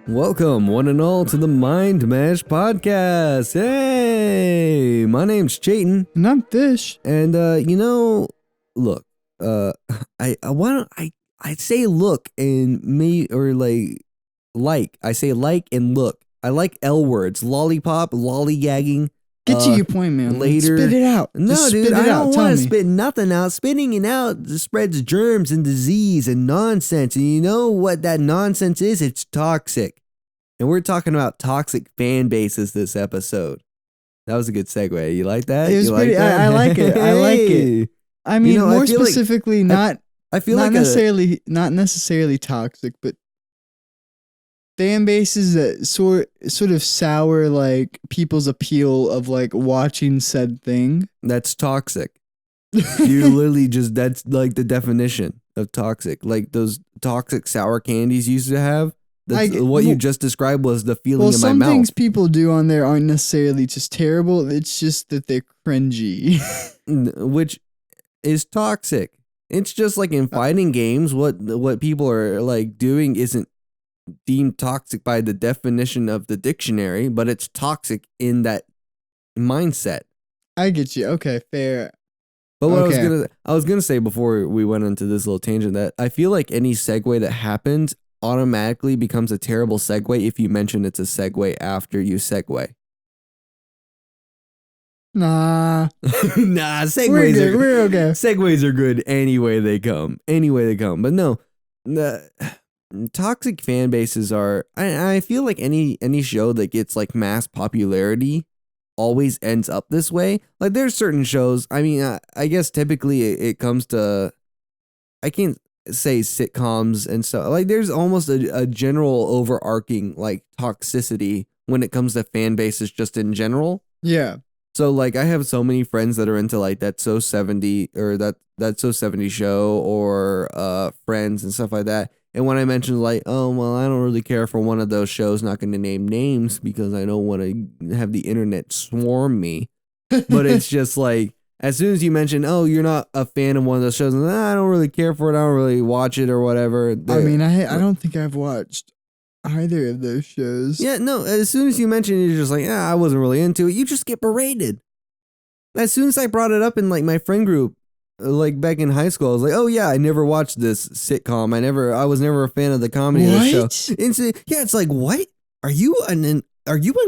Welcome, one and all, to the MindMesh podcast. Hey, my name's Chayton, And I'm Fish. and look, I say look and me or like I say like and look. I like L words, lollipop, lollygagging. Get to your point, man. Later. Spit it out. No, Just dude, spit I it out. don't Tell want to me. spit nothing out. Spitting it out spreads germs and disease and nonsense. And you know what that nonsense is? It's toxic. And we're talking about toxic fan bases this episode. That was a good segue. You like that? It was you pretty. like that? I like it. I like it. Hey. I mean, You know, I more feel like- specifically, I feel not like not necessarily toxic, but fan bases that sort of sour like people's appeal of like watching said thing. that's toxic. You literally just, that's like the definition of toxic. Like those toxic sour candies you used to have. That's what you just described was the feeling Well, in my some mouth. things people do on there aren't necessarily just terrible. It's just that they're cringy. Which is toxic. It's just like in fighting games, what people are like doing isn't deemed toxic by the definition of the dictionary, but it's toxic in that mindset. I get you. Okay, fair. But what Okay. I was gonna say before we went into this little tangent that I feel like any segue that happens automatically becomes a terrible segue if you mention it's a segue after you segue. Nah, Nah, we're segues good. are We're okay. segues are good any way they come. But no, the toxic fan bases are. I feel like any show that gets like mass popularity always ends up this way. Like there's certain shows. I mean, I guess typically it comes to. I can't say sitcoms and stuff. Like there's almost a general overarching like toxicity when it comes to fan bases just in general. Yeah. So like I have so many friends that are into like That's So 70 or That's So 70 show or Friends and stuff like that. And when I mentioned like, oh well, I don't really care for one of those shows, not going to name names because I don't want to have the internet swarm me. But it's just like as soon as you mention, oh, you're not a fan of one of those shows, and I don't really care for it, I don't really watch it or whatever. I mean, I don't think I've watched either of those shows. Yeah, no, as soon as you mention it, you're just like, I wasn't really into it. You just get berated. As soon as I brought it up in like my friend group, like back in high school, I was like, oh yeah, I never watched this sitcom. I was never a fan of the comedy of the show. It's like, what? Are you an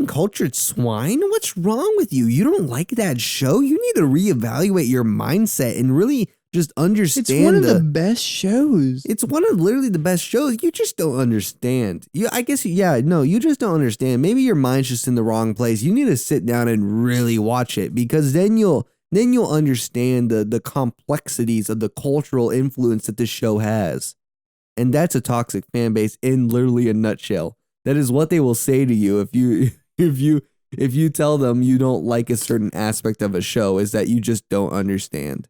uncultured swine? What's wrong with you? You don't like that show? You need to reevaluate your mindset and really just understand. It's one of the best shows. It's one of literally the best shows. You just don't understand. You just don't understand. Maybe your mind's just in the wrong place. You need to sit down and really watch it because then you'll understand the complexities of the cultural influence that this show has. And that's a toxic fan base in literally a nutshell. That is what they will say to you if you tell them you don't like a certain aspect of a show, is that you just don't understand.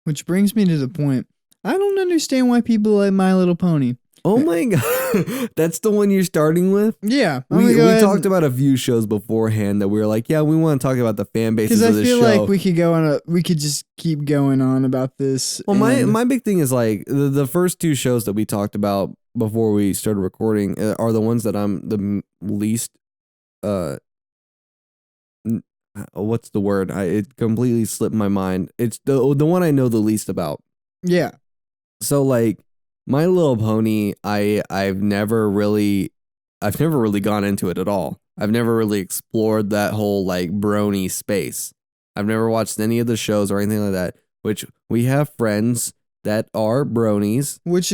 Which brings me to the point. I don't understand why people like My Little Pony. Oh my god. That's the one you're starting with? Yeah. We talked about a few shows beforehand that we were like, yeah, we want to talk about the fan bases of the show. Because I feel like we could just keep going on about this. Well, my big thing is like the first two shows that we talked about before we started recording are the ones that I'm the least what's the word? It completely slipped my mind. It's the one I know the least about. Yeah. So like My Little Pony, I've never really gone into it at all. I've never really explored that whole like brony space. I've never watched any of the shows or anything like that, which we have friends that are bronies. Which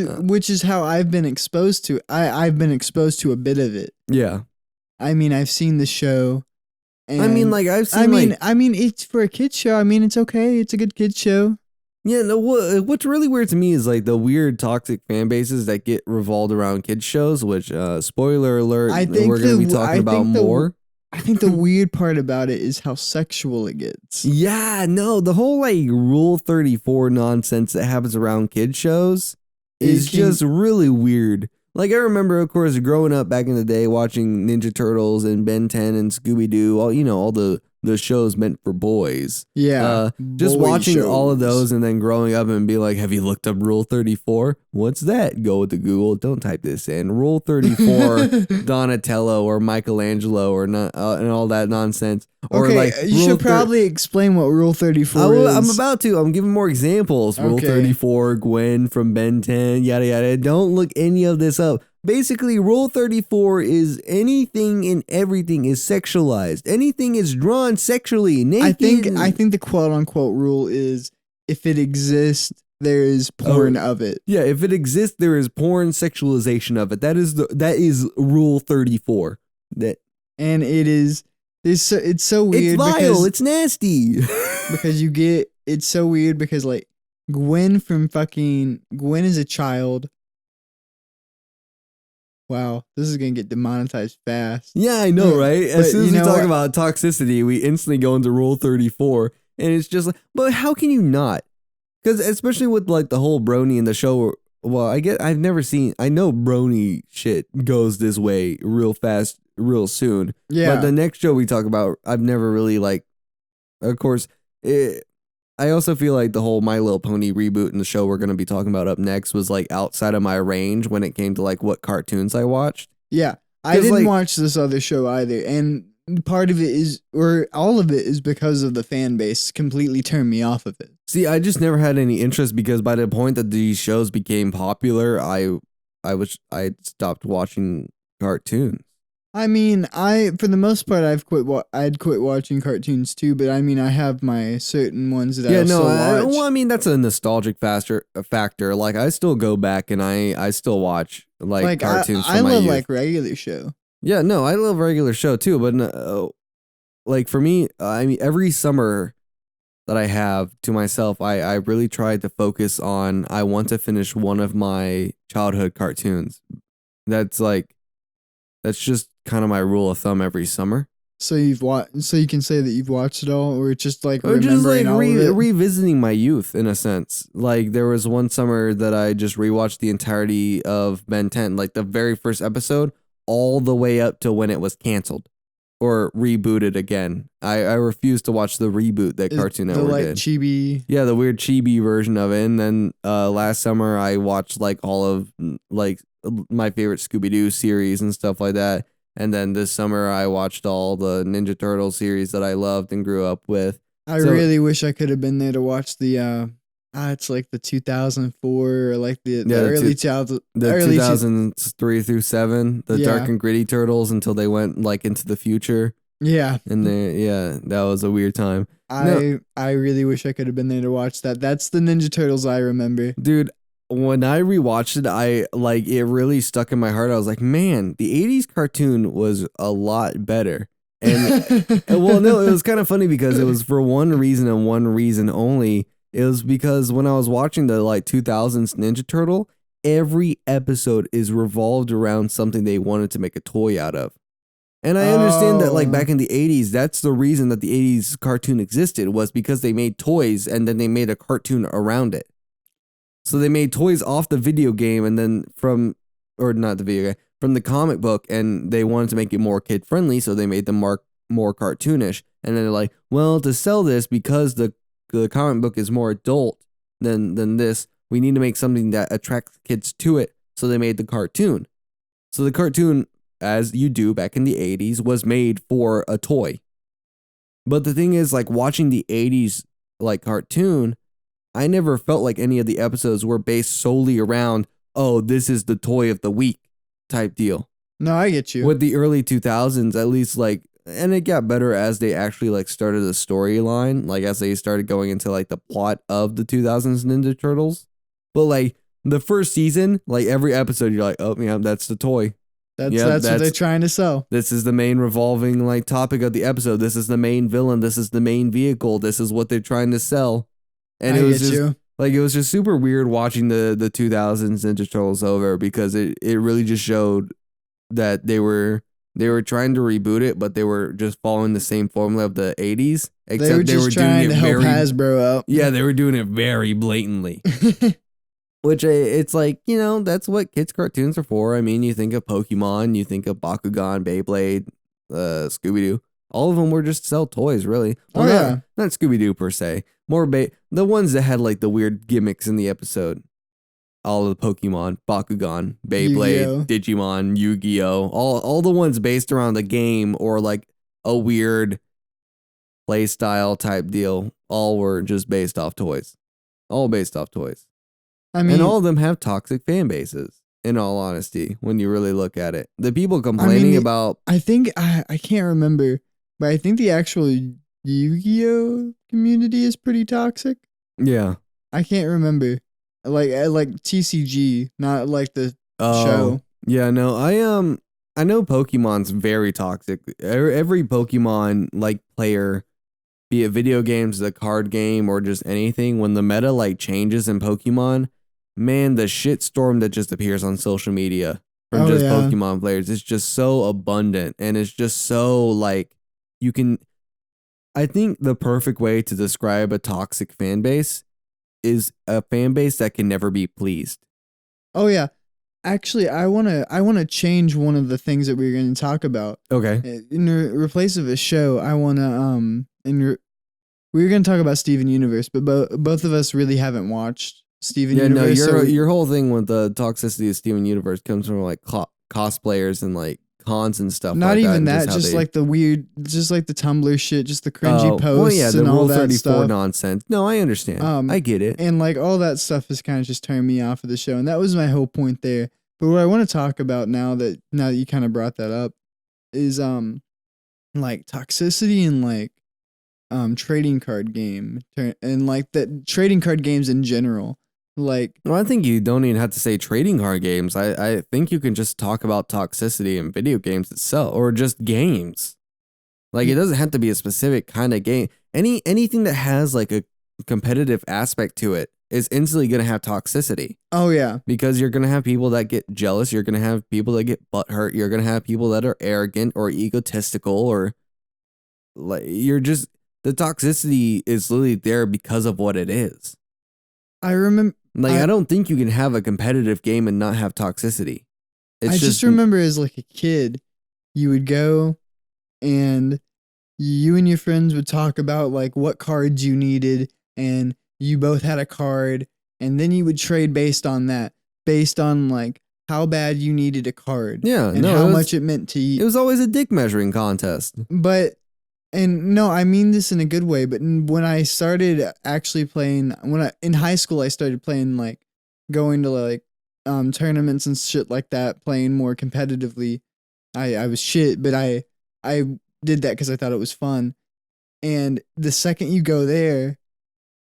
is how I've been exposed to. I've been exposed to a bit of it. Yeah. I mean, I've seen the show. And I mean, it's for a kid's show. I mean, it's okay. It's a good kid's show. Yeah, no, what's really weird to me is like the weird toxic fan bases that get revolved around kids shows, which spoiler alert, we're going to be talking about more. I think the weird part about it is how sexual it gets. Yeah, no, the whole like Rule 34 nonsense that happens around kid shows is just really weird. Like I remember, of course, growing up back in the day, watching Ninja Turtles and Ben 10 and Scooby Doo, all the the show's meant for boys. Yeah. Just boy watching all of shows. those and then growing up and be like, have you looked up Rule 34? What's that? Go to Google. Don't type this in. Rule 34, Donatello or Michelangelo or not, and all that nonsense. Or Okay, like you should probably explain what Rule 34 is. I'm about to. I'm giving more examples. Rule Okay. 34, Gwen from Ben 10, yada yada. Don't look any of this up. Basically, Rule 34 is anything and everything is sexualized. Anything is drawn sexually, naked. I think the quote unquote rule is if it exists, there is porn of it. Yeah, if it exists, there is porn sexualization of it. That is Rule 34. And it's so weird. It's vile. It's nasty. Because it's so weird because like Gwen is a child. Wow, this is gonna get demonetized fast. Yeah, I know, right? As soon as we talk what? about toxicity, we instantly go into Rule 34, and it's just like, but how can you not? Because especially with like the whole brony in the show. Well, I know brony shit goes this way real fast, real soon. Yeah. But the next show we talk about, I've never really like. Of course, I also feel like the whole My Little Pony reboot in the show we're going to be talking about up next was like outside of my range when it came to like what cartoons I watched. Yeah. I didn't watch this other show either. And part of it is, or all of it is because of the fan base completely turned me off of it. See, I just never had any interest because by the point that these shows became popular, I stopped watching cartoons. I mean, for the most part, I'd quit watching cartoons too, but I mean, I have my certain ones that I still watch. Well, I mean, that's a nostalgic factor. Like, I still go back and I still watch like cartoons from my love youth. like regular show. Yeah, no, I love regular show too, but like for me, I mean, every summer that I have to myself, I really try to focus on, I want to finish one of my childhood cartoons. That's just kind of my rule of thumb every summer. So you can say that you've watched it all, or just like or remembering just like all of it? revisiting my youth in a sense. Like there was one summer that I just rewatched the entirety of Ben 10, like the very first episode, all the way up to when it was canceled or rebooted again. I refused to watch the reboot that Cartoon Network did. Chibi. Yeah, the weird chibi version of it. And then last summer I watched like all of like my favorite Scooby-Doo series and stuff like that. And then this summer I watched all the Ninja Turtle series that I loved and grew up with. I really wish I could have been there to watch the it's like the 2004 or like the early 2003 through 7, the dark and gritty Turtles until they went like into the future. Yeah. And that was a weird time. I really wish I could have been there to watch that. That's the Ninja Turtles I remember. Dude, when I rewatched it, it really stuck in my heart. I was like, man, the 80s cartoon was a lot better. And well, no, it was kind of funny because it was for one reason and one reason only. It was because when I was watching the like 2000s Ninja Turtle, every episode is revolved around something they wanted to make a toy out of. And I understand that like back in the 80s, that's the reason that the 80s cartoon existed, was because they made toys and then they made a cartoon around it. So they made toys off the video game and then from the comic book, and they wanted to make it more kid friendly, so they made them more cartoonish. And then they're like, well, to sell this, because the comic book is more adult than this, we need to make something that attracts kids to it. So they made the cartoon. So the cartoon, as you do back in the 80s, was made for a toy. But the thing is, like watching the 80s like cartoon, I never felt like any of the episodes were based solely around, oh, this is the toy of the week type deal. No, I get you. With the early 2000s, at least, like, and it got better as they actually like started the storyline, like as they started going into like the plot of the 2000s Ninja Turtles. But like the first season, like every episode, you're like, oh yeah, that's the toy. That's what they're trying to sell. This is the main revolving like topic of the episode. This is the main villain. This is the main vehicle. This is what they're trying to sell. And it was just super weird watching the 2000s Ninja Turtles over, because it really just showed that they were trying to reboot it, but they were just following the same formula of the 80s. Except they were trying to help Hasbro out. Yeah, they were doing it very blatantly. Which it's like, you know, that's what kids' cartoons are for. I mean, you think of Pokemon, you think of Bakugan, Beyblade, Scooby-Doo. All of them were just sell toys, really. Oh, yeah. Not Scooby Doo per se. More the ones that had like the weird gimmicks in the episode. All of the Pokemon, Bakugan, Yu-Gi-Oh. Beyblade, Digimon, Yu-Gi-Oh, all the ones based around the game or like a weird play style type deal, all were just based off toys. All based off toys. I mean, and all of them have toxic fan bases, in all honesty, when you really look at it. The people complaining about... I think, I can't remember, but I think the actual Yu-Gi-Oh community is pretty toxic. Yeah. I can't remember. Like TCG, not like the show. Yeah, no, I know Pokemon's very toxic. Every Pokemon like player, be it video games, the card game, or just anything, when the meta like changes in Pokemon, man, the shitstorm that just appears on social media from Pokemon players is just so abundant, and it's just so like you can. I think the perfect way to describe a toxic fan base is a fan base that can never be pleased. Oh yeah. Actually, I wanna change one of the things that we were going to talk about. Okay. In replace of a show, I wanna we were going to talk about Steven Universe, but both of us really haven't watched Steven Universe. Yeah, no, your whole thing with the toxicity of Steven Universe comes from like cosplayers and like cons and stuff. Not like even that, just like the weird, just like the Tumblr shit, just the cringy posts well, yeah, the and all Rule that 34 stuff. nonsense. No, I understand. I get it. And like all that stuff has kind of just turned me off of the show, and that was my whole point there. But what I want to talk about now that you kind of brought that up is like toxicity and like trading card game and like the trading card games in general. Like, well, I think you don't even have to say trading card games. I think you can just talk about toxicity in video games itself, or just games. Like, it doesn't have to be a specific kind of game. Anything that has like a competitive aspect to it is instantly going to have toxicity. Oh yeah, because you're going to have people that get jealous. You're going to have people that get butthurt. You're going to have people that are arrogant or egotistical, or like the toxicity is literally there because of what it is. I remember. Like, I don't think you can have a competitive game and not have toxicity. I just remember as like a kid, you would go and you and your friends would talk about like what cards you needed, and you both had a card, and then you would trade based on that, based on like how bad you needed a card. Yeah, and how much it meant to you. It was always a dick measuring contest. And no, I mean this in a good way, but when I started actually playing, in high school, I started playing like going to like tournaments and shit like that, playing more competitively. I was shit, but I did that because I thought it was fun. And the second you go there,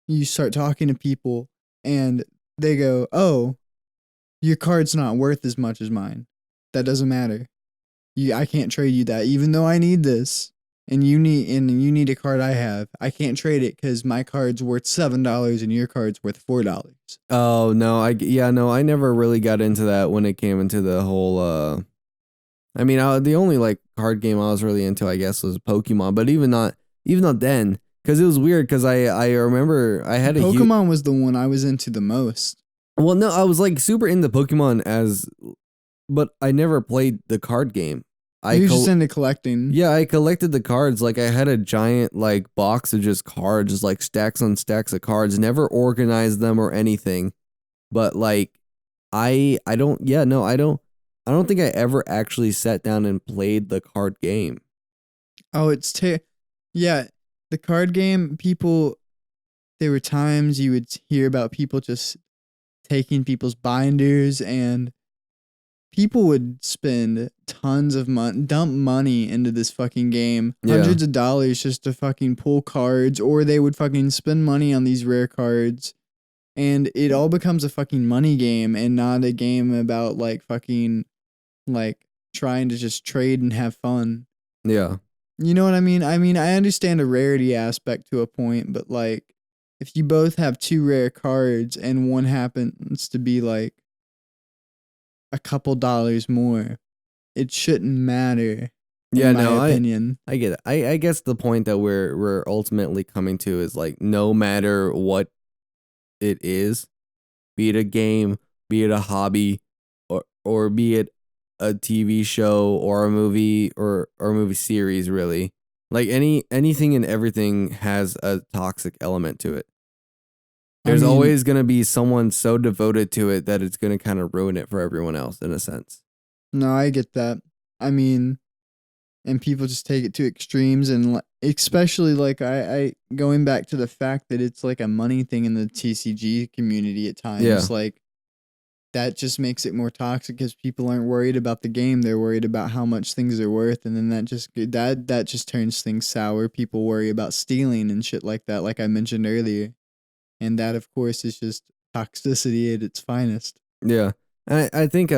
you start talking to people, and they go, "Oh, your card's not worth as much as mine. That doesn't matter. I can't trade you that, even though I need this." And you need a card I have. I can't trade it because my card's worth $7 and your card's worth $4. Oh no, I never really got into that when it came into the whole. I mean, the only like card game I was really into, I guess, was Pokemon. But even not then, because it was weird. Because I remember I had Pokemon was the one I was into the most. Well, no, I was like super into Pokemon but I never played the card game. You're just into collecting. Yeah, I collected the cards. Like, I had a giant like box of just cards, just like stacks on stacks of cards. Never organized them or anything. But like, I don't think I ever actually sat down and played the card game. Oh, yeah, the card game. People, there were times you would hear about people just taking people's binders, and people would spend tons of money, dump money into this fucking game, hundreds of dollars just to fucking pull cards, or they would fucking spend money on these rare cards, and it all becomes a fucking money game and not a game about like fucking like trying to just trade and have fun. Yeah. You know what I mean? I mean, I understand a rarity aspect to a point, but like if you both have two rare cards and one happens to be like a couple dollars more, it shouldn't matter. In my opinion. I get it. I guess the point that we're ultimately coming to is like, no matter what it is, be it a game, be it a hobby, or be it a TV show or a movie or movie series, really, Like anything and everything has a toxic element to it. I There's mean, always going to be someone so devoted to it that it's going to kind of ruin it for everyone else in a sense. No, I get that. I mean, and people just take it to extremes, and especially like I going back to the fact that it's like a money thing in the TCG community at times. Yeah. Like that just makes it more toxic because people aren't worried about the game; they're worried about how much things are worth, and then that just turns things sour. People worry about stealing and shit like that, like I mentioned earlier, and that of course is just toxicity at its finest. Yeah. I think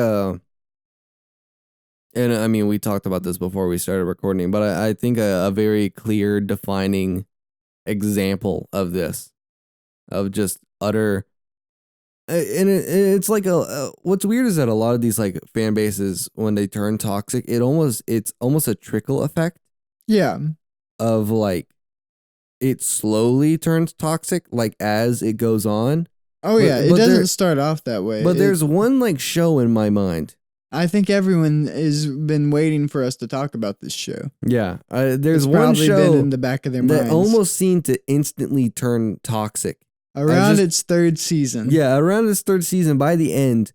and I mean, we talked about this before we started recording, but I think a very clear defining example of this, of just utter, and it's like what's weird is that a lot of these like fan bases, when they turn toxic, it's almost a trickle effect Yeah. of like, it slowly turns toxic, like as it goes on. Oh yeah, it doesn't start off that way. But there's one like show in my mind. I think everyone has been waiting for us to talk about this show. Yeah, there's It's one probably show been in the back of their that minds. almost seemed to instantly turn toxic. Around its third season. Yeah, around its third season, by the end,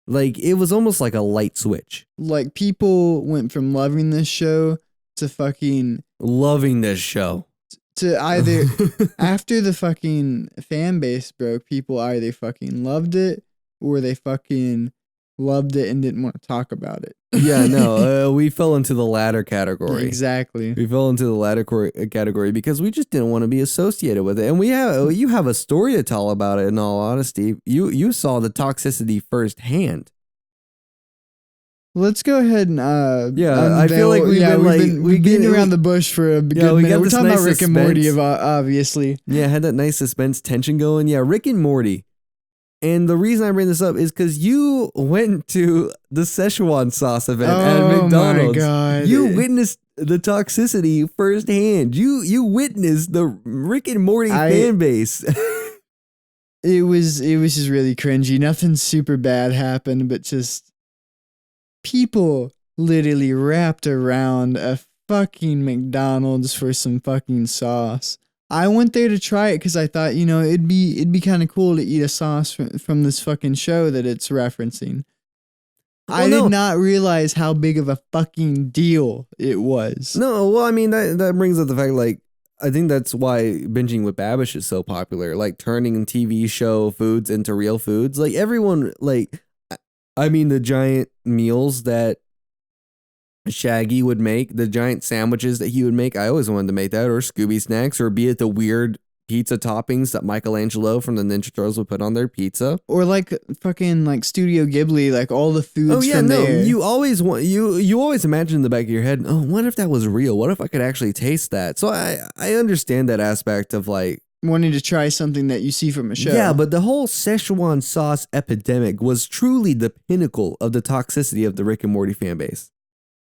like it was almost like a light switch. Like people went from loving this show to fucking Loving this show. to either after the fucking fan base broke, people either fucking loved it or they fucking loved it and didn't want to talk about it. Yeah, no, we fell into the latter category. Exactly. We fell into the latter category because we just didn't want to be associated with it. And you have a story to tell about it. In all honesty, you saw the toxicity firsthand. Let's go ahead and I feel like we've been around the bush for a good minute. We're talking about Rick and Morty, obviously. Yeah, had that nice suspense tension going. Yeah, Rick and Morty. And the reason I bring this up is because you went to the Szechuan sauce event at McDonald's. Oh my god! You witnessed the toxicity firsthand. You witnessed the Rick and Morty fan base. It was just really cringy. Nothing super bad happened, but just people literally wrapped around a fucking McDonald's for some fucking sauce. I went there to try it because I thought, it'd be kind of cool to eat a sauce from this fucking show that it's referencing. I did not realize how big of a fucking deal it was. No, well, I mean, that brings up the fact, like, I think that's why binging with Babish is so popular. Like, turning TV show foods into real foods. Like, everyone, like, I mean, the giant meals that Shaggy would make, the giant sandwiches that he would make, I always wanted to make that, or Scooby snacks, or be it the weird pizza toppings that Michelangelo from the Ninja Turtles would put on their pizza, or like fucking like Studio Ghibli, like all the foods. Oh yeah, from no, there. you always imagine in the back of your head, oh, what if that was real? What if I could actually taste that? So I understand that aspect of like wanting to try something that you see from a show. Yeah, but the whole Szechuan sauce epidemic was truly the pinnacle of the toxicity of the Rick and Morty fan base.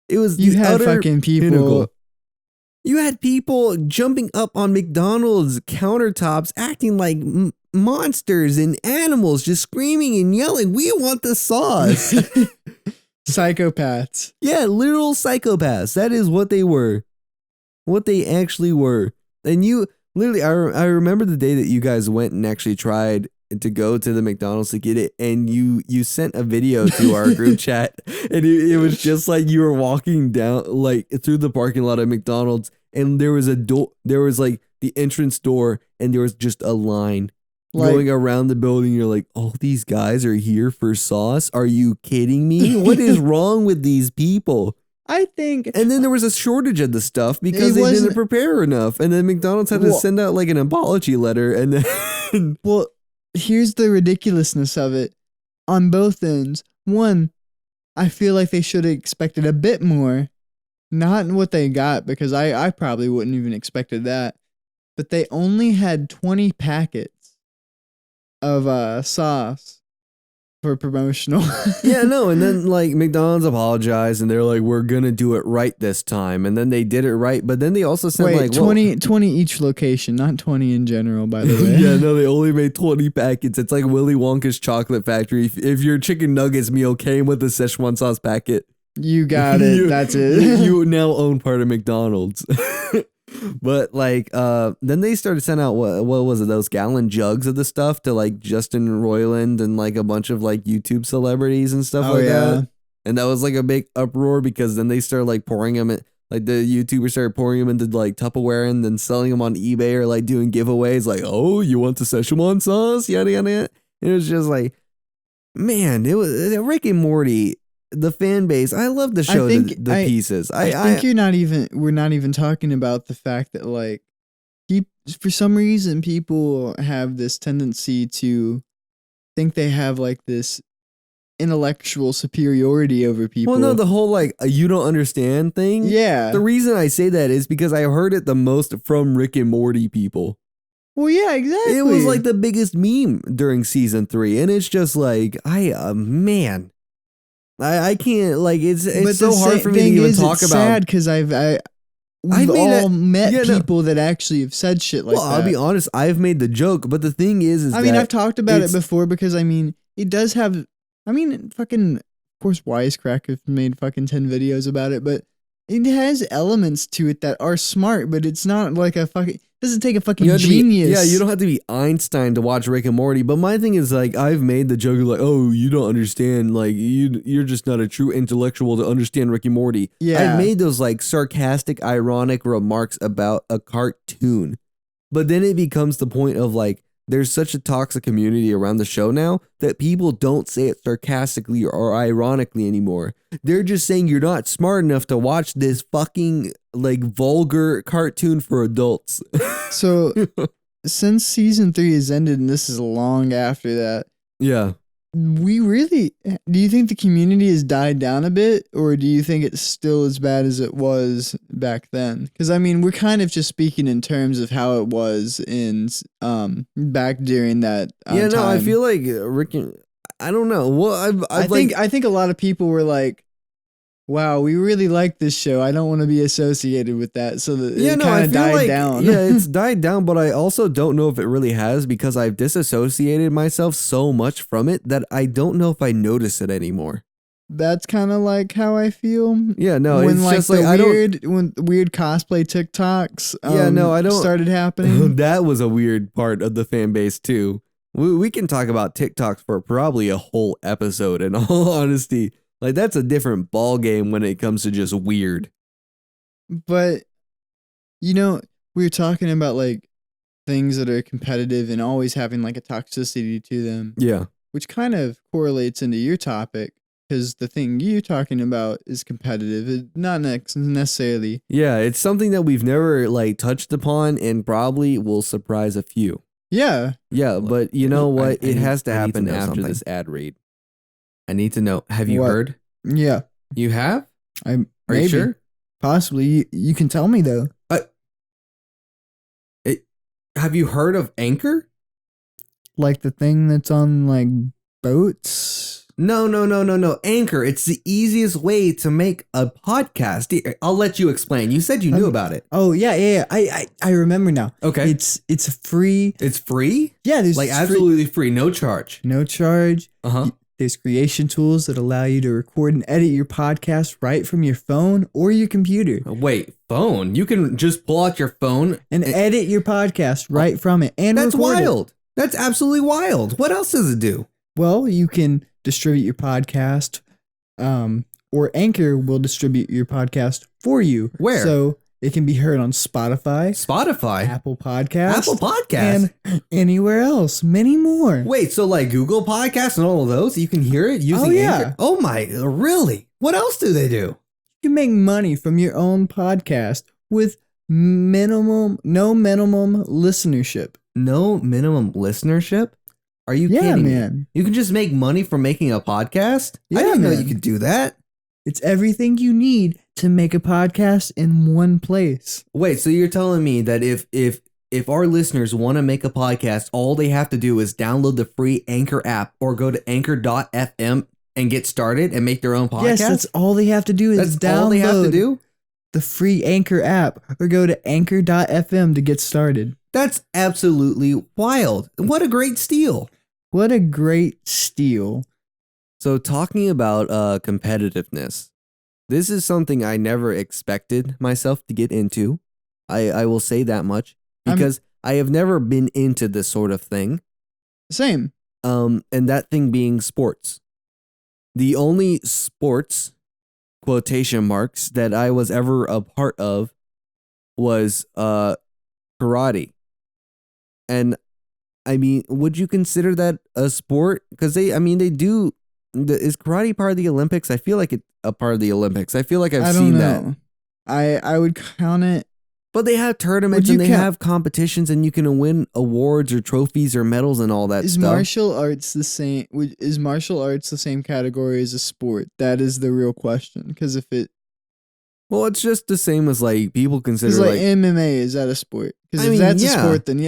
It was you had fucking people. Pinnacle. You had people jumping up on McDonald's countertops, acting like monsters and animals, just screaming and yelling, "We want the sauce!" Psychopaths. Yeah, literal psychopaths. That is what they were. What they actually were. And you literally, I remember the day that you guys went and actually tried to go to the McDonald's to get it, and you sent a video to our group chat, and it was just like you were walking down like through the parking lot at McDonald's, and there was like the entrance door, and there was just a line going around the building. You're like, oh, these guys are here for sauce? Are you kidding me? What is wrong with these people? I think. And then there was a shortage of the stuff because they didn't prepare enough, and then McDonald's had to send out like an apology letter, and then well. Here's the ridiculousness of it on both ends. One, I feel like they should have expected a bit more. Not what they got, because I probably wouldn't even expected that. But they only had 20 packets of sauce for promotional. Yeah, no, and then like McDonald's apologized and they're like, we're gonna do it right this time, and then they did it right, but then they also sent like 20 each location, not 20 in general, by the way. Yeah, no, they only made 20 packets. It's like Willy Wonka's chocolate factory. If your chicken nuggets meal came with a Szechuan sauce packet, You got it. That's it. You now own part of McDonald's. But like, then they started sending out what was it? Those gallon jugs of the stuff to like Justin Roiland and like a bunch of like YouTube celebrities and stuff that. And that was like a big uproar because then they started like pouring them in, like the YouTubers started pouring them into like Tupperware and then selling them on eBay or like doing giveaways like, oh, you want the Szechuan sauce? Yada yada yada. And it was just like, man, it was Rick and Morty. The fan base. I love the show. The pieces. I think we're not even talking about the fact that like for some reason people have this tendency to think they have like this intellectual superiority over people. Well, no, the whole like you don't understand thing. Yeah. The reason I say that is because I heard it the most from Rick and Morty people. Well, yeah, exactly. It was like the biggest meme during season 3, and it's just like man. I can't, like, it's so hard for me to even talk about. It's sad because we've all met people that actually have said shit like that. Well, I'll be honest, I've made the joke, but the thing is I mean, I've talked about it before because, I mean, it does have, I mean, fucking, of course, Wisecrack have made fucking 10 videos about it, but it has elements to it that are smart, but it's not like a fucking... doesn't take a fucking genius. You don't have to be Einstein to watch Rick and Morty. But my thing is like I've made the joke of like, oh, you don't understand. Like you're just not a true intellectual to understand Rick and Morty. Yeah, I've made those like sarcastic, ironic remarks about a cartoon. But then it becomes the point of like there's such a toxic community around the show now that people don't say it sarcastically or ironically anymore. They're just saying you're not smart enough to watch this fucking like vulgar cartoon for adults. So since season 3 has ended and this is long after that. Yeah. Do you think the community has died down a bit or do you think it's still as bad as it was back then? Because I mean, we're kind of just speaking in terms of how it was in back during that time. No, I feel like Rick I don't know. Well, I think a lot of people were like, wow, we really like this show. I don't want to be associated with that. So it kind of died down. Yeah, it's died down, but I also don't know if it really has because I've disassociated myself so much from it that I don't know if I notice it anymore. That's kind of like how I feel. Yeah, no, when it's like just the like when weird cosplay TikToks I don't started happening. That was a weird part of the fan base too. We can talk about TikToks for probably a whole episode in all honesty. Like, that's a different ball game when it comes to just weird. But, you know, we were talking about, like, things that are competitive and always having, like, a toxicity to them. Yeah. Which kind of correlates into your topic, because the thing you're talking about is competitive. It's not necessarily. Yeah, it's something that we've never, like, touched upon and probably will surprise a few. Yeah. Yeah, but you know what? It has to happen after this ad read. I need to know. Have you heard? Yeah. You have? Are you sure? Possibly. You can tell me though. Have you heard of Anchor? Like the thing that's on like boats? No. Anchor. It's the easiest way to make a podcast. I'll let you explain. You said you knew about it. Oh yeah. I remember now. Okay. It's free. It's free? Yeah, there's like absolutely free, no charge. No charge. Uh-huh. There's creation tools that allow you to record and edit your podcast right from your phone or your computer. Wait, phone? You can just pull out your phone and edit your podcast right from it and that's record wild. It. That's absolutely wild. What else does it do? Well, you can distribute your podcast, or Anchor will distribute your podcast for you. Where? So it can be heard on Spotify, Apple Podcasts, and anywhere else. Many more. Wait, so like Google Podcasts and all of those, you can hear it using Anchor? Oh my, really? What else do they do? You can make money from your own podcast with no minimum listenership. No minimum listenership? Are you kidding me? You can just make money from making a podcast? Yeah, I didn't know you could do that. It's everything you need to make a podcast in one place. Wait, so you're telling me that if our listeners want to make a podcast, all they have to do is download the free Anchor app or go to anchor.fm and get started and make their own podcast? Yes, that's all they have to do is download all they have to do? The free Anchor app or go to anchor.fm to get started. That's absolutely wild. What a great steal. What a great steal. So talking about competitiveness, This is something I never expected myself to get into. I will say that much because I have never been into this sort of thing. Same. And that thing being sports. The only sports quotation marks that I was ever a part of was karate. And I mean, would you consider that a sport? Because they do. Is karate part of the Olympics? I feel like it's a part of the Olympics. I feel like I've seen that. I would count it. But they have tournaments and they have competitions and you can win awards or trophies or medals and all that stuff. Is martial arts the same? Is martial arts the same category as a sport? That is the real question. Because if it... Well, it's just the same as like people consider like MMA, is that a sport? Because if that's a sport, then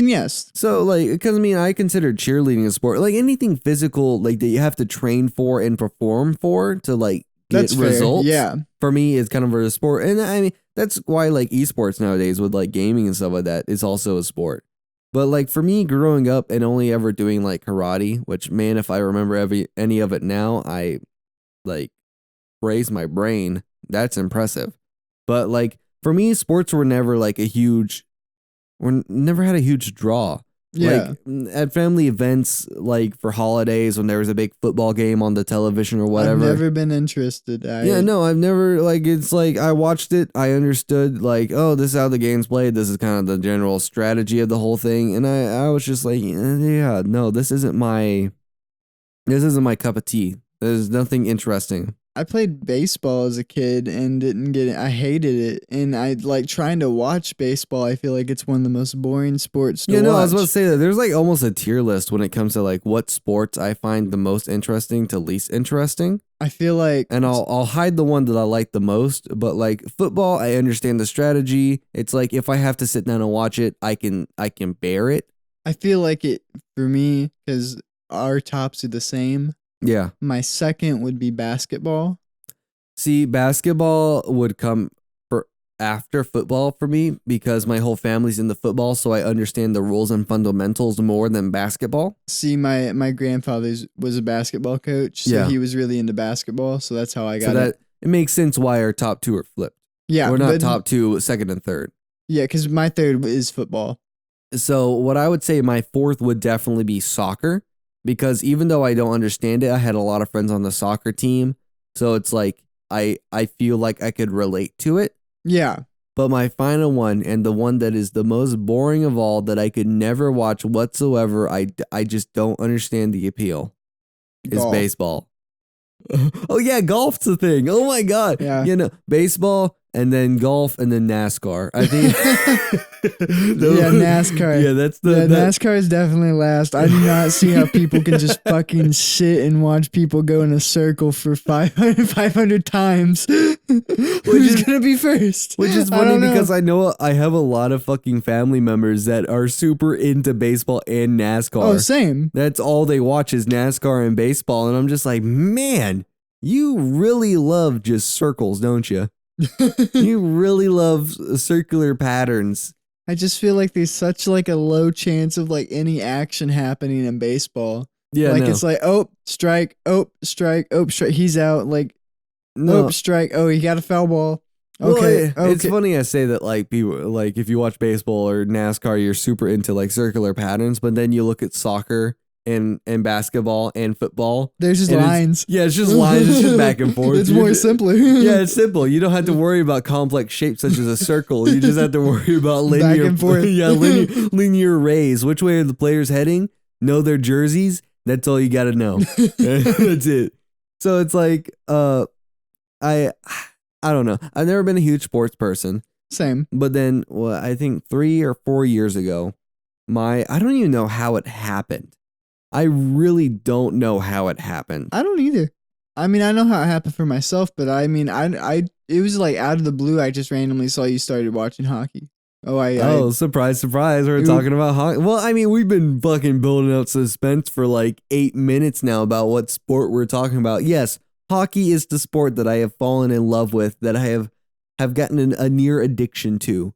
yes. So like, because I mean, I consider cheerleading a sport. Like anything physical, like that you have to train for and perform for to like get results. Yeah. For me, it's kind of a sport, and I mean that's why like esports nowadays with like gaming and stuff like that is also a sport. But like for me, growing up and only ever doing like karate, which man, if I remember any of it now, I like raise my brain. That's impressive. But like for me, sports were never like never had a huge draw. Yeah. Like at family events, like for holidays when there was a big football game on the television or whatever. I've never been interested. Yeah, no, I've never like it's like I watched it, I understood like, oh, this is how the game's played. This is kind of the general strategy of the whole thing. And I was just like, yeah, no, this isn't my cup of tea. There's nothing interesting. I played baseball as a kid and didn't get it. I hated it. And I like trying to watch baseball. I feel like it's one of the most boring sports to watch. I was about to say that there's like almost a tier list when it comes to like what sports I find the most interesting to least interesting. I feel like, and I'll hide the one that I like the most, but like football, I understand the strategy. It's like if I have to sit down and watch it, I can bear it. I feel like it for me because our tops are the same. Yeah. My second would be basketball. See, basketball would come after football for me because my whole family's into football, so I understand the rules and fundamentals more than basketball. See, my grandfather was a basketball coach, so he was really into basketball, so that's how I got it. It makes sense why our top two are flipped. Yeah. We're not top two, second and third. Yeah, because my third is football. So what I would say my fourth would definitely be soccer. Because even though I don't understand it, I had a lot of friends on the soccer team. So it's like, I feel like I could relate to it. Yeah. But my final one, and the one that is the most boring of all that I could never watch whatsoever, I just don't understand the appeal, is baseball. Oh yeah, golf's the thing. Oh my God. Yeah. You know, baseball and then golf and then NASCAR. I think. Yeah, NASCAR. Yeah, that's NASCAR is definitely last. I do not see how people can just fucking sit and watch people go in a circle for 500 times. Who's gonna be first? Which is funny because I know I have a lot of fucking family members that are super into baseball and NASCAR. Oh, same. That's all they watch is NASCAR and baseball, and I'm just like, man, you really love just circles, don't you? You really love circular patterns. I just feel like there's such like a low chance of like any action happening in baseball. Yeah, like it's like, oh, strike, oh, strike, oh, strike. He's out. Like, oh, strike. Oh, he got a foul ball. Okay, well, it's funny I say that like people like if you watch baseball or NASCAR, you're super into like circular patterns, but then you look at soccer and basketball and football. There's just lines. It's just lines. It's just back and forth. It's more simpler. Yeah, it's simple. You don't have to worry about complex shapes such as a circle. You just have to worry about linear, back and forth. Yeah, linear rays. Which way are the players heading? Know their jerseys. That's all you got to know. That's it. So it's like, I don't know. I've never been a huge sports person. Same. But then, I think 3 or 4 years ago, I don't even know how it happened. I really don't know how it happened. I don't either. I mean, I know how it happened for myself, but I mean, it was like out of the blue. I just randomly saw you started watching hockey. Surprise, surprise. We're talking about hockey. Well, I mean, we've been fucking building up suspense for like 8 minutes now about what sport we're talking about. Yes, hockey is the sport that I have fallen in love with, that I have gotten a near addiction to.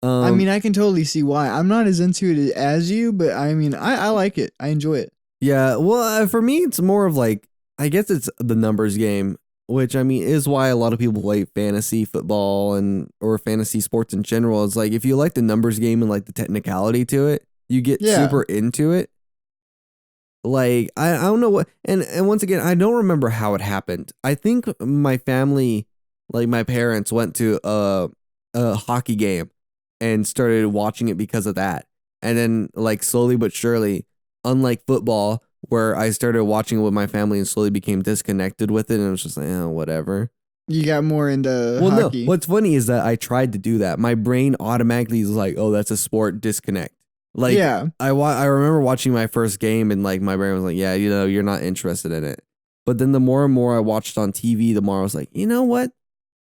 I mean, I can totally see why. I'm not as into it as you, but I mean, I like it. I enjoy it. Yeah, well, for me, it's more of like, I guess it's the numbers game. which I mean is why a lot of people play fantasy football or fantasy sports in general. It's like if you like the numbers game and like the technicality to it, you get super into it. Like I don't know what, and once again, I don't remember how it happened. I think my family, like my parents, went to a hockey game and started watching it because of that. And then like slowly but surely, unlike football, where I started watching it with my family and slowly became disconnected with it, and it was just like, oh, whatever. You got more into hockey. No. What's funny is that I tried to do that. My brain automatically is like, oh, that's a sport, disconnect. Like, yeah. I remember watching my first game and like my brain was like, yeah, you're not interested in it. But then the more and more I watched on TV, the more I was like, you know what?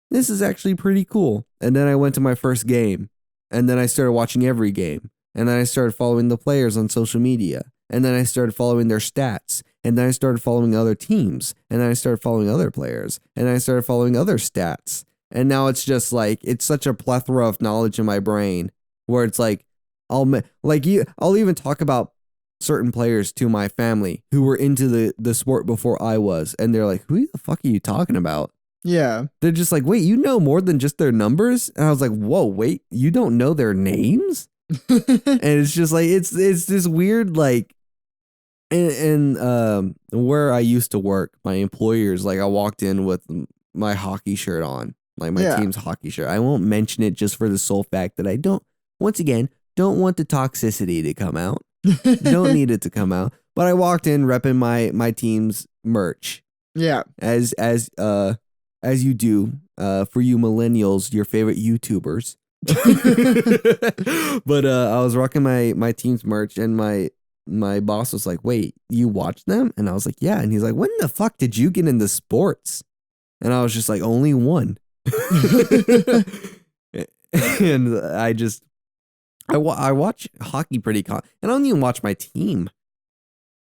This is actually pretty cool. And then I went to my first game, and then I started watching every game. And then I started following the players on social media. And then I started following their stats. And then I started following other teams. And then I started following other players. And then I started following other stats. And now it's just like, it's such a plethora of knowledge in my brain where it's like, I'll even talk about certain players to my family who were into the sport before I was. And they're like, who the fuck are you talking about? Yeah. They're just like, wait, you know more than just their numbers? And I was like, whoa, wait, you don't know their names? And it's just like, it's this weird, like, and where I used to work, my employers, like I walked in with my hockey shirt on, like my team's hockey shirt. I won't mention it just for the sole fact that I don't want the toxicity to come out. Don't need it to come out. But I walked in repping my team's merch. Yeah. As you do, for you millennials, your favorite YouTubers. But I was rocking my team's merch, and my boss was like, wait, you watch them? And I was like, yeah. And he's like, when the fuck did you get into sports? And I was just like, only one. And I watch hockey pretty and I don't even watch my team.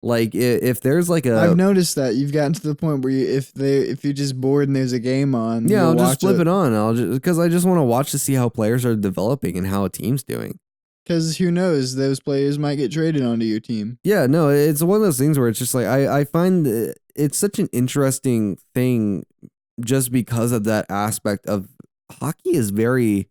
Like if there's like I've noticed that you've gotten to the point where if you're just bored and there's a game on, I'll just flip it on. Because I just want to watch to see how players are developing and how a team's doing. Because who knows, those players might get traded onto your team. Yeah, no, it's one of those things where it's just like I find it's such an interesting thing just because of that aspect of hockey is very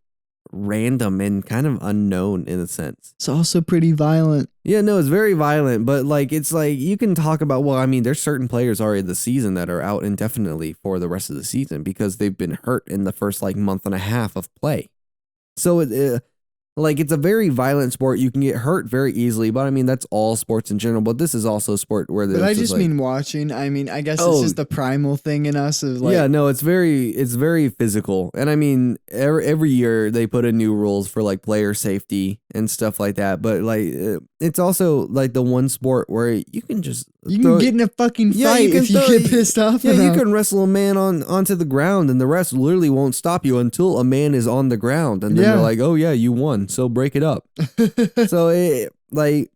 random and kind of unknown in a sense. It's also pretty violent. Yeah, no, it's very violent, but like it's like you can talk about, well, I mean, there's certain players already this season that are out indefinitely for the rest of the season because they've been hurt in the first like month and a half of play. So like it's a very violent sport. You can get hurt very easily, but I mean that's all sports in general. But this is also a sport where But I just mean watching. I mean, I guess this is the primal thing in us of like. Yeah, no, it's very physical, and I mean every year they put in new rules for like player safety and stuff like that. But like it's also like the one sport where you can just get in a fucking fight if you get pissed off. Yeah, you can wrestle a man onto the ground, and the rest literally won't stop you until a man is on the ground, and then they're like, oh yeah, you won. So break it up. So like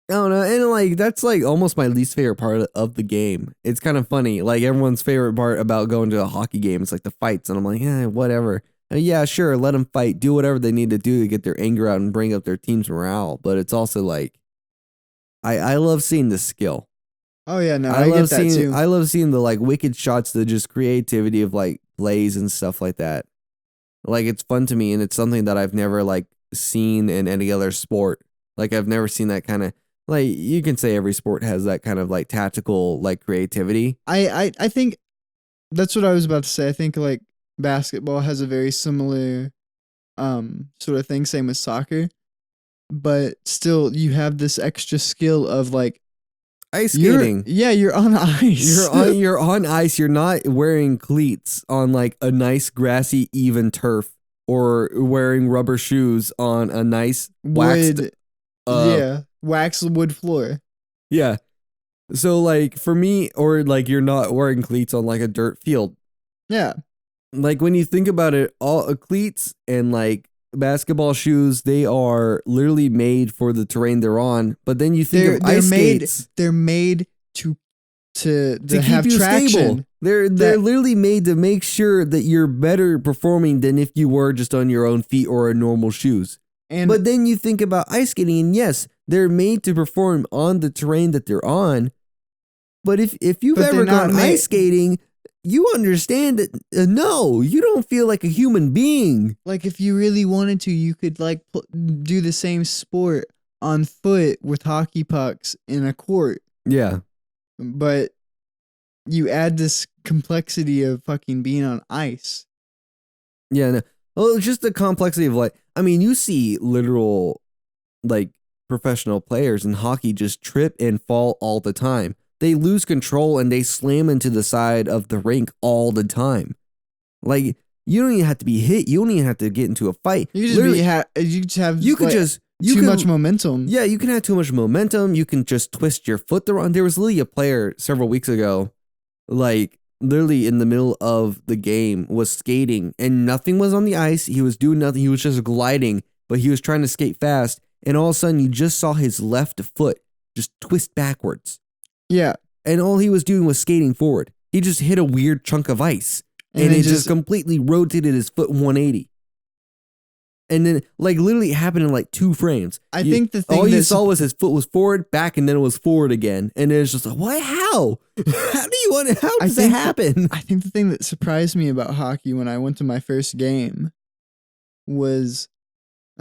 I don't know, and like that's like almost my least favorite part of the game. It's kind of funny, like everyone's favorite part about going to a hockey game is like the fights, and I'm like, yeah, whatever. Yeah, sure, let them fight, do whatever they need to do to get their anger out and bring up their team's morale. But it's also like I love seeing the skill. Oh yeah, no, I get that too. I love seeing the like wicked shots, the just creativity of like plays and stuff like that. Like it's fun to me, and it's something that I've never like seen in any other sport. Like I've never seen that kind of, like, you can say every sport has that kind of like tactical like creativity. I think that's what I was about to say. I think like basketball has a very similar sort of thing, same with soccer, but still you have this extra skill of like ice skating. You're on ice. You're on ice. You're not wearing cleats on like a nice grassy even turf or wearing rubber shoes on a nice waxed waxed wood floor. Yeah. So like for me, or like you're not wearing cleats on like a dirt field. Yeah. Like when you think about it, all cleats and like basketball shoes, they are literally made for the terrain they're on. But then you think of ice skates. They're made to have keep you traction. Stable. They're literally made to make sure that you're better performing than if you were just on your own feet or in normal shoes. But then you think about ice skating, and yes, they're made to perform on the terrain that they're on. But if you've ever gone ice skating, you understand that no, you don't feel like a human being. Like if you really wanted to, you could like do the same sport on foot with hockey pucks in a court. Yeah. But you add this complexity of fucking being on ice. Yeah. No. Well, it's just the complexity of like, I mean, you see literal like professional players in hockey just trip and fall all the time. They lose control and they slam into the side of the rink all the time. Like, you don't even have to be hit. You don't even have to get into a fight. You just have you could just too much momentum. Yeah, you can have too much momentum. You can just twist your foot the wrong. There was literally a player several weeks ago, like literally in the middle of the game, was skating and nothing was on the ice. He was doing nothing. He was just gliding, but he was trying to skate fast. And all of a sudden, you just saw his left foot just twist backwards. Yeah. And all he was doing was skating forward. He just hit a weird chunk of ice. And it just completely rotated his foot 180. And then, like, literally it happened in like 2 frames. I think the thing all you saw was his foot was forward, back, and then it was forward again. And it's just like, what? How? How does that happen? I think the thing that surprised me about hockey when I went to my first game was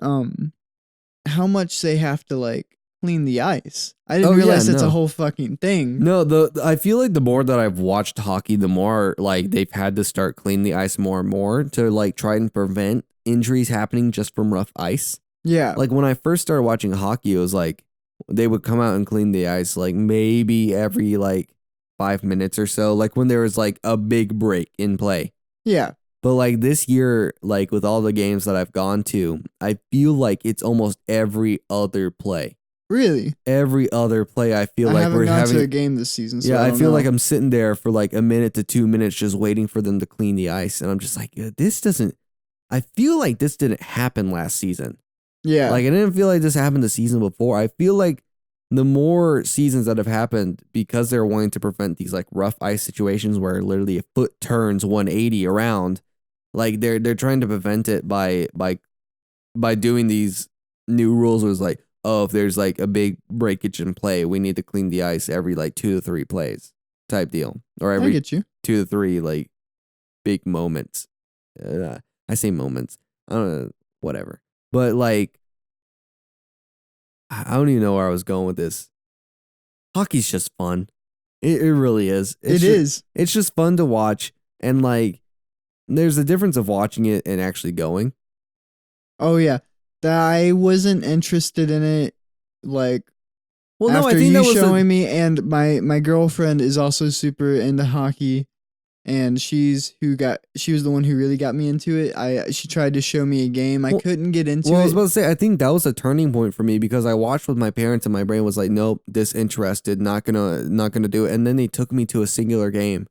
how much they have to like clean the ice. I didn't realize it's a whole fucking thing. No, I feel like the more that I've watched hockey, the more like they've had to start cleaning the ice more and more to like try and prevent injuries happening just from rough ice. Yeah. Like when I first started watching hockey, it was like they would come out and clean the ice like maybe every like 5 minutes or so, like when there was like a big break in play. Yeah. But like this year, like with all the games that I've gone to, I feel like it's almost every other play. Really? Every other play, I feel like we're having to a game this season. So yeah, I feel like I'm sitting there for like a minute to 2 minutes just waiting for them to clean the ice. And I'm just like, this doesn't, I feel like this didn't happen last season. Yeah. Like I didn't feel like this happened the season before. I feel like the more seasons that have happened, because they're wanting to prevent these like rough ice situations where literally a foot turns 180 around, like they're trying to prevent it by doing these new rules. It was like, oh, if there's like a big breakage in play, we need to clean the ice every like 2 to 3 plays type deal. Or every 2 to 3 like big moments. I say moments. I don't know, whatever. But like, I don't even know where I was going with this. Hockey's just fun. It really is. It's just fun to watch. And like, there's a difference of watching it and actually going. Oh, yeah. I wasn't interested in it, like, well, no, after I think you that was showing me, and my girlfriend is also super into hockey, and she was the one who really got me into it. She tried to show me a game. I couldn't get into it. Well, I was about to say, I think that was a turning point for me because I watched with my parents and my brain was like, nope, disinterested, not gonna do it. And then they took me to a singular game,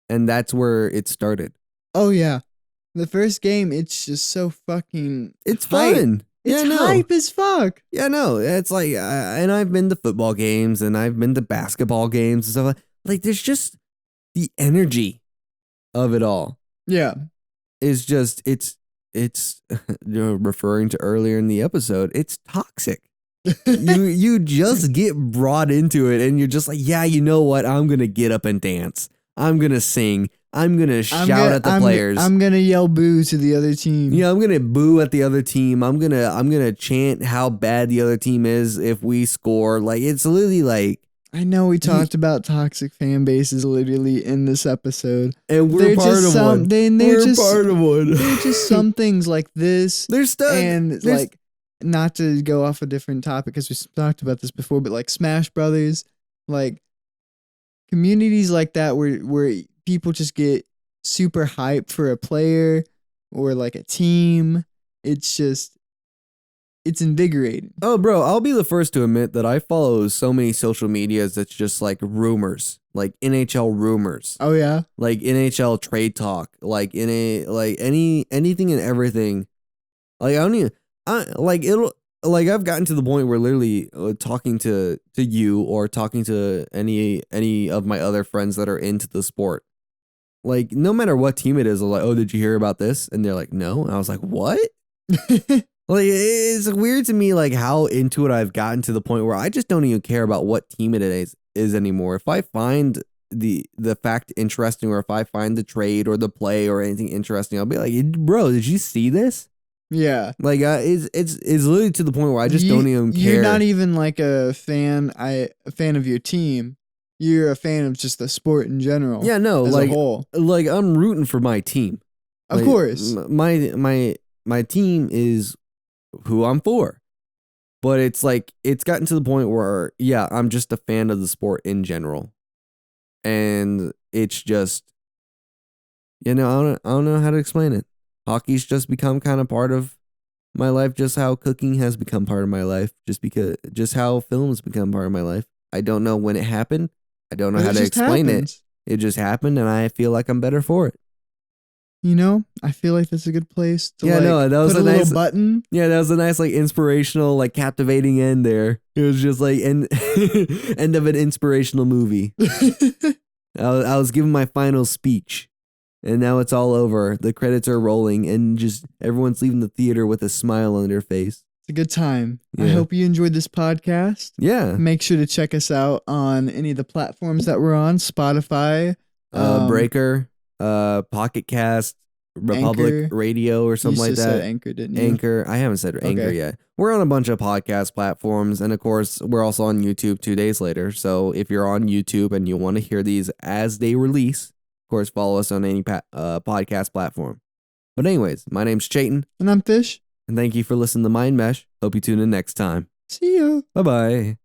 and that's where it started. Oh, yeah. The first game, it's just so fucking It's fun. It's hype as fuck. Yeah, no, it's like, and I've been to football games and I've been to basketball games and stuff like there's just the energy of it all. Yeah. Is just, it's referring to earlier in the episode, it's toxic. you just get brought into it and you're just like, yeah, you know what? I'm going to get up and dance. I'm going to sing. I'm going to shout at the players. I'm going to yell boo to the other team. Yeah, I'm going to boo at the other team. I'm going to chant how bad the other team is if we score. Like, it's literally like, I know we talked about toxic fan bases literally in this episode. And we're part of one. We're part of one. They're just some things like this. There's stuff. And like, not to go off a different topic because we talked about this before, but like Smash Brothers, like communities like that where people just get super hyped for a player or like a team. It's invigorating. Oh, bro, I'll be the first to admit that I follow so many social medias that's just like rumors, like NHL rumors. Oh yeah, like NHL trade talk, like anything and everything. Like I've gotten to the point where literally talking to you or talking to any of my other friends that are into the sport. Like, no matter what team it is, I'm like, oh, did you hear about this? And they're like, no. And I was like, what? Like, it's weird to me, like, how into it I've gotten to the point where I just don't even care about what team it is anymore. If I find the fact interesting, or if I find the trade or the play or anything interesting, I'll be like, bro, did you see this? Yeah. Like it's literally to the point where I just don't even care. You're not even like a fan of your team. You're a fan of just the sport in general. Yeah, no, as like a whole. like I'm rooting for my team. Of Like, course. My team is who I'm for. But it's like it's gotten to the point where I'm just a fan of the sport in general. And it's just I don't know how to explain it. Hockey's just become kind of part of my life, just how cooking has become part of my life, just how films become part of my life. I don't know when it happened. I don't know But how it to just explain happens. it. It just happened, and I feel like I'm better for it. You know, I feel like that's a good place to Yeah, no, that was put a a little nice- button. Yeah, that was a nice, like, inspirational, like, captivating end there. It was just like end of an inspirational movie. I was giving my final speech, and now it's all over. The credits are rolling, and just everyone's leaving the theater with a smile on their face. It's a good time. I Yeah. hope you enjoyed this podcast. Yeah. Make sure to check us out on any of the platforms that we're on: Spotify, Breaker, Pocket Cast, Republic Anchor. Radio, or something you like just that. said Anchor, didn't you? Anchor. I haven't said Anchor Okay. yet. We're on a bunch of podcast platforms, and of course, we're also on YouTube 2 days later. So if you're on YouTube and you want to hear these as they release, of course, follow us on any podcast platform. But anyways, my name's Chayton, And I'm Fish. and thank you for listening to MindMesh. Hope you tune in next time. See ya. Bye-bye.